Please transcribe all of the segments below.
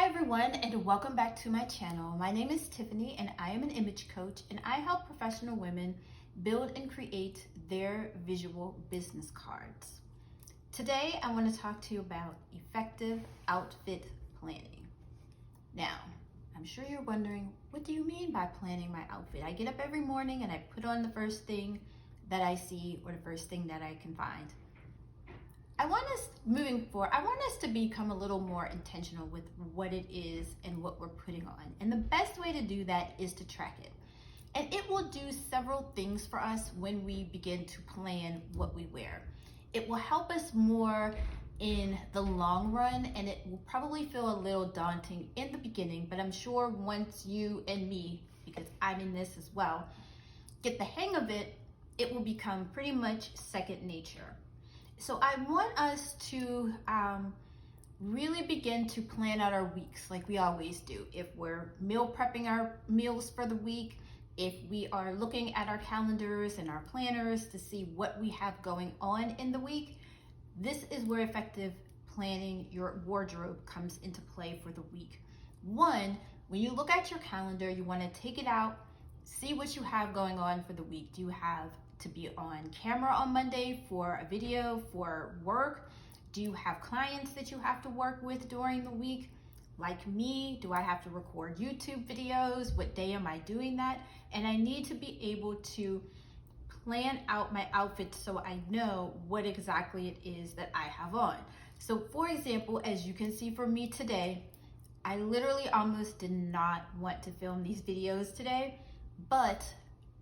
everyone, and welcome back to my channel. My name is Tiffany and I am an image coach, and I help professional women build and create their visual business cards. Today I want to talk to you about effective outfit planning. Now, I'm sure you're wondering, what do you mean by planning my outfit? I get up every morning and I put on the first thing that I see or the first thing that I can find. Moving forward, I want us to become a little more intentional with what it is and what we're putting on. And the best way to do that is to track it. And it will do several things for us when we begin to plan what we wear. It will help us more in the long run, and it will probably feel a little daunting in the beginning, but I'm sure once you and me, because I'm in this as well, get the hang of it, it will become pretty much second nature. So I want us to really begin to plan out our weeks like we always do. If we're meal prepping our meals for the week, if we are looking at our calendars and our planners to see what we have going on in the week, this is where effective planning your wardrobe comes into play for the week. One, when you look at your calendar, you want to take it out, see what you have going on for the week. Do you have to be on camera on Monday for a video for work? Do you have clients that you have to work with during the week? Like me, do I have to record YouTube videos? What day am I doing that? And I need to be able to plan out my outfit so I know what exactly it is that I have on. So for example, as you can see for me today, I literally almost did not want to film these videos today, but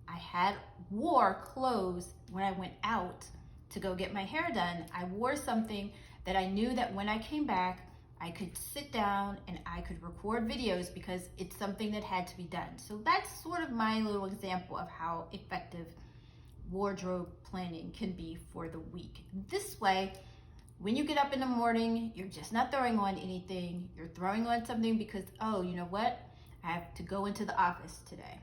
I wore clothes when I went out to go get my hair done. I wore something that I knew that when I came back, I could sit down and I could record videos because it's something that had to be done. So that's sort of my little example of how effective wardrobe planning can be for the week. This way, when you get up in the morning, you're just not throwing on anything. You're throwing on something because, oh, you know what? I have to go into the office today.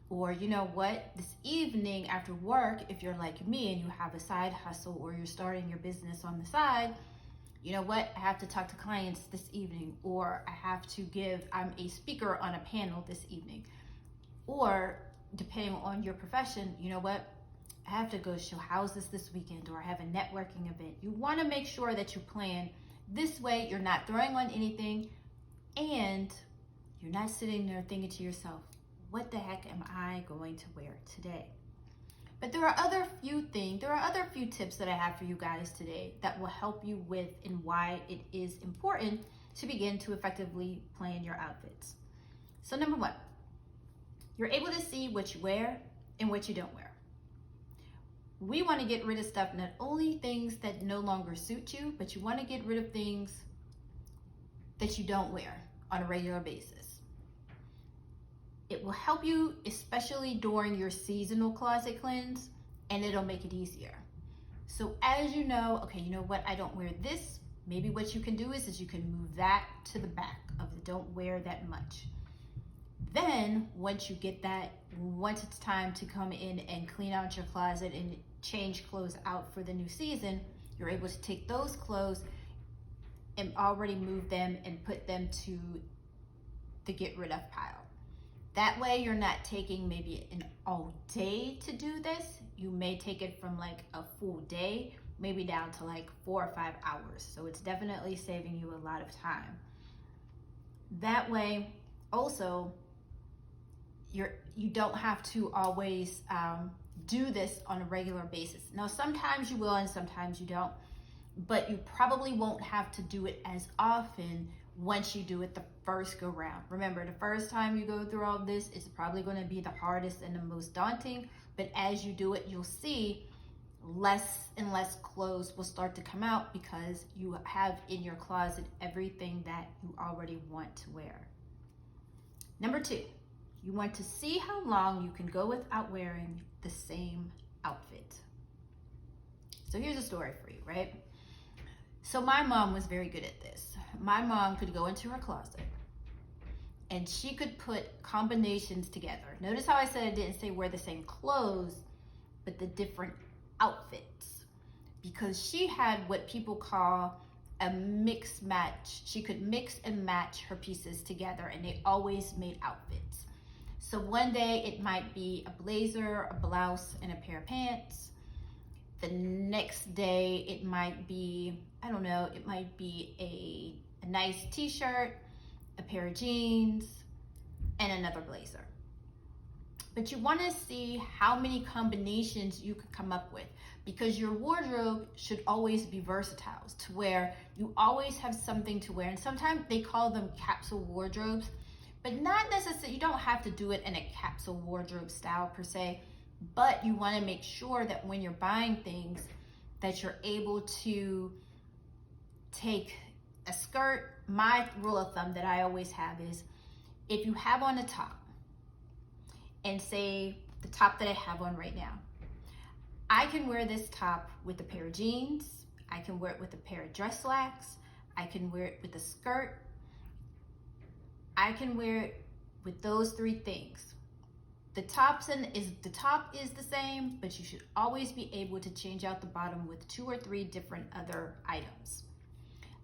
Or you know what, this evening after work, if you're like me and you have a side hustle or you're starting your business on the side, you know what, I have to talk to clients this evening, or I'm a speaker on a panel this evening. Or depending on your profession, you know what, I have to go show houses this weekend, or I have a networking event. You want to make sure that you plan. This way you're not throwing on anything and you're not sitting there thinking to yourself, what the heck am I going to wear today? But there are other few tips that I have for you guys today that will help you with and why it is important to begin to effectively plan your outfits. So number one, you're able to see what you wear and what you don't wear. We want to get rid of stuff, not only things that no longer suit you, but you want to get rid of things that you don't wear on a regular basis. It will help you, especially during your seasonal closet cleanse, and it'll make it easier. So as you know, okay, you know what, I don't wear this. Maybe what you can do is you can move that to the back of the don't wear that much. Then once you get that, once it's time to come in and clean out your closet and change clothes out for the new season, you're able to take those clothes and already move them and put them to the get rid of pile. That way you're not taking maybe an all day to do this. You may take it from like a full day, maybe down to like 4 or 5 hours. So it's definitely saving you a lot of time. That way also, you don't have to always do this on a regular basis. Now sometimes you will and sometimes you don't, but you probably won't have to do it as often once you do it the first go round. Remember, the first time you go through all of this, it's probably going to be the hardest and the most daunting, but as you do it, you'll see less and less clothes will start to come out because you have in your closet everything that you already want to wear. Number two, you want to see how long you can go without wearing the same outfit. So here's a story for you, right? So my mom was very good at this. My mom could go into her closet and she could put combinations together. Notice how I said I didn't say wear the same clothes, but the different outfits. Because she had what people call a mix match. She could mix and match her pieces together, and they always made outfits. So one day it might be a blazer, a blouse, and a pair of pants. The next day it might be, I don't know, it might be a nice t-shirt, a pair of jeans, and another blazer. But you want to see how many combinations you could come up with, because your wardrobe should always be versatile to where you always have something to wear. And sometimes they call them capsule wardrobes, but not necessarily, you don't have to do it in a capsule wardrobe style per se, but you want to make sure that when you're buying things that you're able to take a skirt. My rule of thumb that I always have is, if you have on a top, and say the top that I have on right now, I can wear this top with a pair of jeans, I can wear it with a pair of dress slacks, I can wear it with a skirt, I can wear it with those three things. The top is the same, but you should always be able to change out the bottom with 2 or 3 different other items.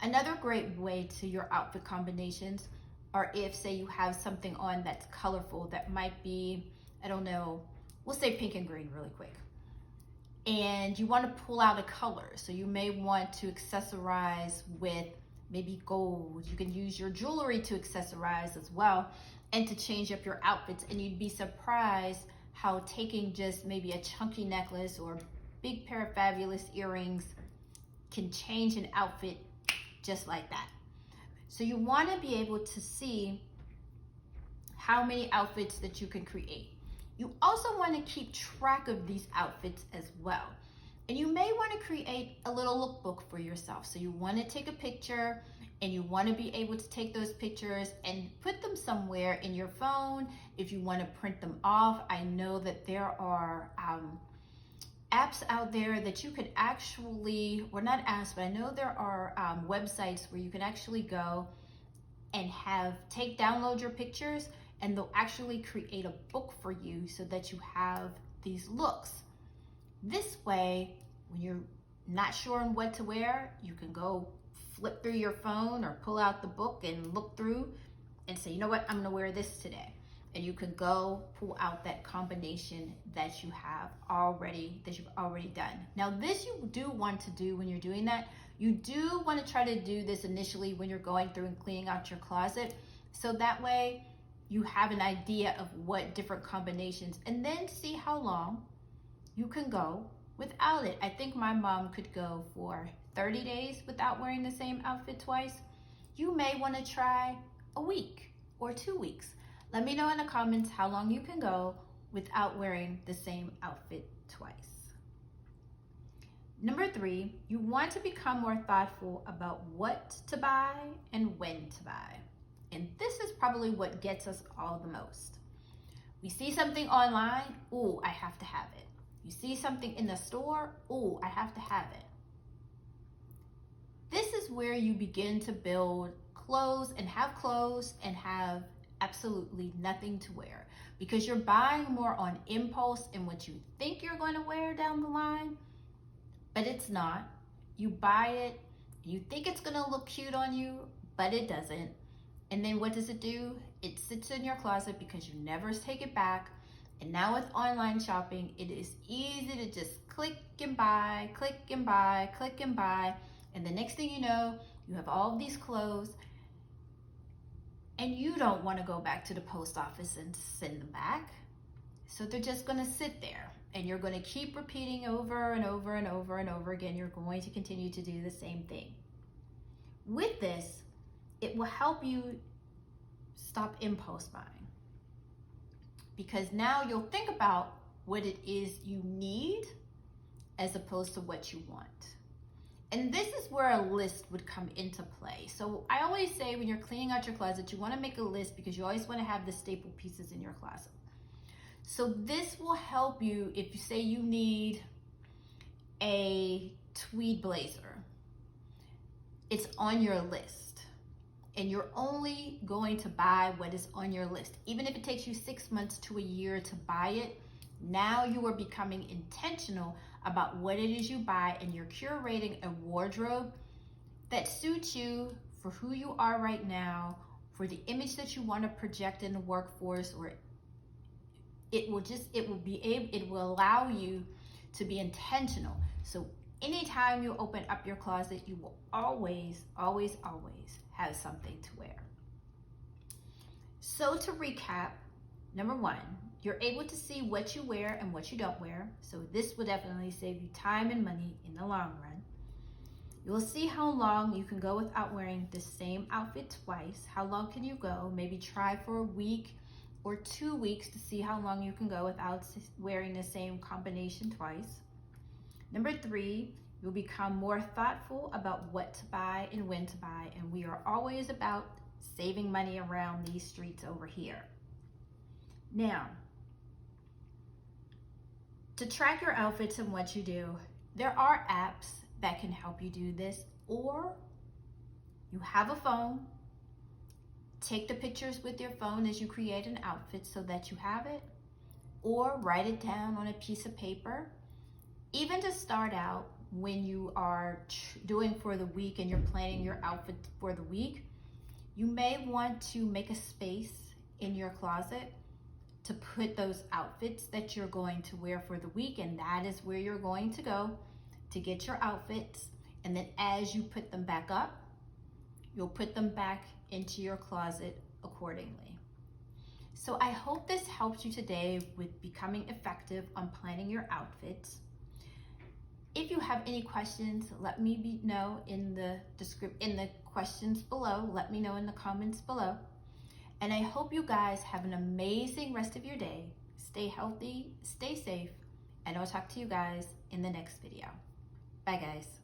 Another great way to your outfit combinations are if, say, you have something on that's colorful, that might be, I don't know, we'll say pink and green really quick. And you want to pull out a color. So you may want to accessorize with maybe gold. You can use your jewelry to accessorize as well and to change up your outfits. And you'd be surprised how taking just maybe a chunky necklace or a big pair of fabulous earrings can change an outfit just like that. So you want to be able to see how many outfits that you can create. You also want to keep track of these outfits as well. And you may want to create a little lookbook for yourself. So you want to take a picture, and you want to be able to take those pictures and put them somewhere in your phone. If you want to print them off, I know that there are apps out there that you could actually, or not apps, but I know there are websites where you can actually go and download your pictures, and they'll actually create a book for you so that you have these looks. This way, when you're not sure on what to wear, you can go flip through your phone or pull out the book and look through and say, you know what, I'm gonna wear this today. And you can go pull out that combination that you've already done. Now, this you do want to do when you're doing that. You do want to try to do this initially when you're going through and cleaning out your closet. So that way you have an idea of what different combinations, and then see how long you can go without it. I think my mom could go for 30 days without wearing the same outfit twice. You may want to try a week or 2 weeks. Let me know in the comments how long you can go without wearing the same outfit twice. Number 3, you want to become more thoughtful about what to buy and when to buy. And this is probably what gets us all the most. We see something online, ooh, I have to have it. You see something in the store, ooh, I have to have it. This is where you begin to build clothes and have absolutely nothing to wear, because you're buying more on impulse and what you think you're going to wear down the line, but it's not. You buy it, you think it's going to look cute on you, but it doesn't. And then what does it do? It sits in your closet because you never take it back. And now with online shopping, it is easy to just click and buy, click and buy, click and buy. And the next thing you know, you have all of these clothes, and you don't want to go back to the post office and send them back. So they're just going to sit there, and you're going to keep repeating over and over and over and over again. You're going to continue to do the same thing. With this, it will help you stop impulse buying, because now you'll think about what it is you need as opposed to what you want. And this is where a list would come into play. So I always say, when you're cleaning out your closet, you want to make a list, because you always want to have the staple pieces in your closet. So this will help you if you say you need a tweed blazer. It's on your list, and you're only going to buy what is on your list. Even if it takes you 6 months to a year to buy it, now you are becoming intentional about what it is you buy, and you're curating a wardrobe that suits you for who you are right now, for the image that you want to project in the workforce, or it will allow you to be intentional. So anytime you open up your closet, you will always, always, always have something to wear. So to recap, number one, you're able to see what you wear and what you don't wear. So this will definitely save you time and money in the long run. You'll see how long you can go without wearing the same outfit twice. How long can you go? Maybe try for a week or 2 weeks to see how long you can go without wearing the same combination twice. Number three, you'll become more thoughtful about what to buy and when to buy. And we are always about saving money around these streets over here. Now, to track your outfits and what you do, there are apps that can help you do this, or you have a phone, take the pictures with your phone as you create an outfit so that you have it, or write it down on a piece of paper. Even to start out, when you are doing for the week and you're planning your outfit for the week, you may want to make a space in your closet to put those outfits that you're going to wear for the week, and that is where you're going to go to get your outfits. And then as you put them back up, you'll put them back into your closet accordingly. So I hope this helped you today with becoming effective on planning your outfits. If you have any questions, let me know in the questions below. Let me know in the comments below. And I hope you guys have an amazing rest of your day. Stay healthy, stay safe, and I'll talk to you guys in the next video. Bye guys.